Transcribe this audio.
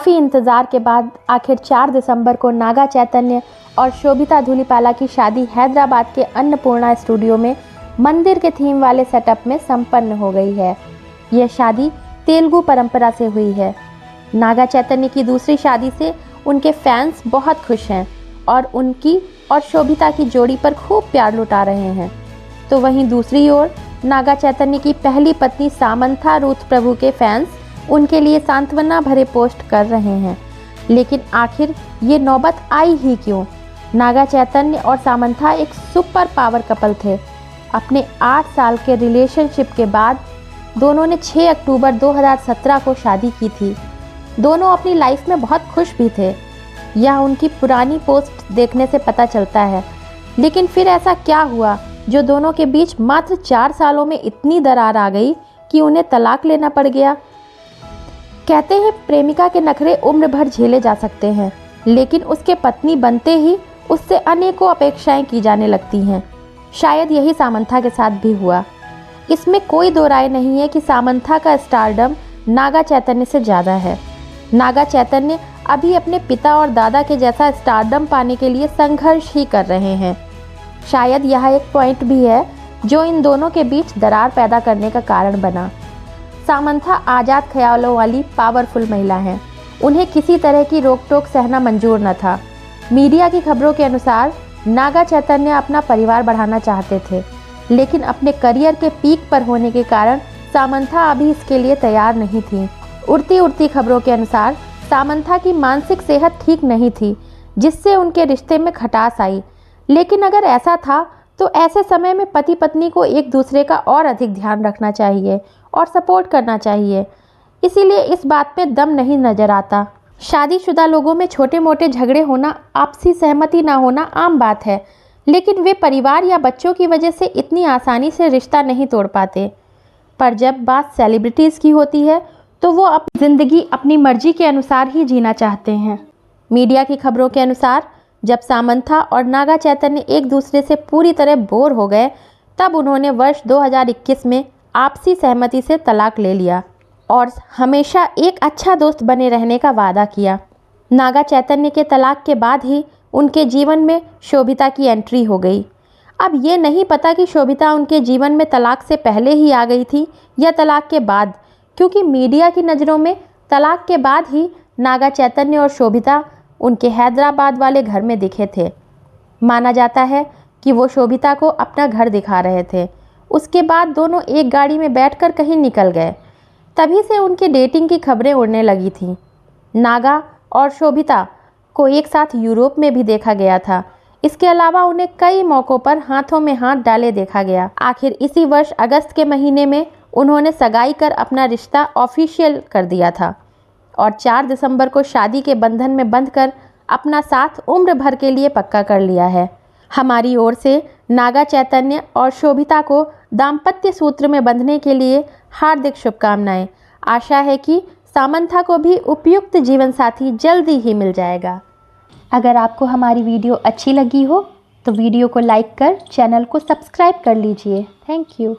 काफ़ी इंतज़ार के बाद आखिर 4 दिसंबर को नागा चैतन्य और शोभिता धूलिपाला की शादी हैदराबाद के अन्नपूर्णा स्टूडियो में मंदिर के थीम वाले सेटअप में संपन्न हो गई है। यह शादी तेलुगु परंपरा से हुई है। नागा चैतन्य की दूसरी शादी से उनके फैंस बहुत खुश हैं और उनकी और शोभिता की जोड़ी पर खूब प्यार लुटा रहे हैं। तो वहीं दूसरी ओर नागा चैतन्य की पहली पत्नी सामंथा रूथ प्रभु के फैंस उनके लिए सांत्वना भरे पोस्ट कर रहे हैं। लेकिन आखिर ये नौबत आई ही क्यों? नागा चैतन्य और सामंथा एक सुपर पावर कपल थे। अपने 8 साल के रिलेशनशिप के बाद दोनों ने 6 अक्टूबर 2017 को शादी की थी। दोनों अपनी लाइफ में बहुत खुश भी थे, यह उनकी पुरानी पोस्ट देखने से पता चलता है। लेकिन फिर ऐसा क्या हुआ जो दोनों के बीच मात्र 4 सालों में इतनी दरार आ गई कि उन्हें तलाक लेना पड़ गया? कहते हैं प्रेमिका के नखरे उम्र भर झेले जा सकते हैं, लेकिन उसके पत्नी बनते ही उससे अनेकों अपेक्षाएं की जाने लगती हैं। शायद यही सामंथा के साथ भी हुआ। इसमें कोई दो राय नहीं है कि सामंथा का स्टारडम नागा चैतन्य से ज़्यादा है। नागा चैतन्य अभी अपने पिता और दादा के जैसा स्टारडम पाने के लिए संघर्ष ही कर रहे हैं। शायद यह एक पॉइंट भी है जो इन दोनों के बीच दरार पैदा करने का कारण बना। सामंथा आज़ाद ख्यालों वाली पावरफुल महिला हैं। उन्हें किसी तरह की रोक टोक सहना मंजूर न था। मीडिया की खबरों के अनुसार नागा चैतन्य अपना परिवार बढ़ाना चाहते थे, लेकिन अपने करियर के पीक पर होने के कारण सामंथा अभी इसके लिए तैयार नहीं थी। उड़ती उड़ती खबरों के अनुसार सामंथा की मानसिक सेहत ठीक नहीं थी, जिससे उनके रिश्ते में खटास आई। लेकिन अगर ऐसा था तो ऐसे समय में पति पत्नी को एक दूसरे का और अधिक ध्यान रखना चाहिए और सपोर्ट करना चाहिए। इसीलिए इस बात पे दम नहीं नज़र आता। शादीशुदा लोगों में छोटे मोटे झगड़े होना, आपसी सहमति ना होना आम बात है, लेकिन वे परिवार या बच्चों की वजह से इतनी आसानी से रिश्ता नहीं तोड़ पाते। पर जब बात सेलिब्रिटीज़ की होती है तो वो अपनी ज़िंदगी अपनी मर्जी के अनुसार ही जीना चाहते हैं। मीडिया की खबरों के अनुसार जब सामंथा और नागा चैतन्य एक दूसरे से पूरी तरह बोर हो गए, तब उन्होंने वर्ष 2021 में आपसी सहमति से तलाक ले लिया और हमेशा एक अच्छा दोस्त बने रहने का वादा किया। नागा चैतन्य के तलाक के बाद ही उनके जीवन में शोभिता की एंट्री हो गई। अब ये नहीं पता कि शोभिता उनके जीवन में तलाक से पहले ही आ गई थी या तलाक के बाद, क्योंकि मीडिया की नज़रों में तलाक के बाद ही नागा चैतन्य और शोभिता उनके हैदराबाद वाले घर में दिखे थे। माना जाता है कि वो शोभिता को अपना घर दिखा रहे थे। उसके बाद दोनों एक गाड़ी में बैठकर कहीं निकल गए। तभी से उनकी डेटिंग की खबरें उड़ने लगी थीं। नागा और शोभिता को एक साथ यूरोप में भी देखा गया था। इसके अलावा उन्हें कई मौक़ों पर हाथों में हाथ डाले देखा गया। आखिर इसी वर्ष अगस्त के महीने में उन्होंने सगाई कर अपना रिश्ता ऑफिशियल कर दिया था और 4 दिसंबर को शादी के बंधन में बंधकर अपना साथ उम्र भर के लिए पक्का कर लिया है। हमारी ओर से नागा चैतन्य और शोभिता को दाम्पत्य सूत्र में बंधने के लिए हार्दिक शुभकामनाएं। आशा है कि सामंथा को भी उपयुक्त जीवन साथी जल्दी ही मिल जाएगा। अगर आपको हमारी वीडियो अच्छी लगी हो तो वीडियो को लाइक कर चैनल को सब्सक्राइब कर लीजिए। Thank you.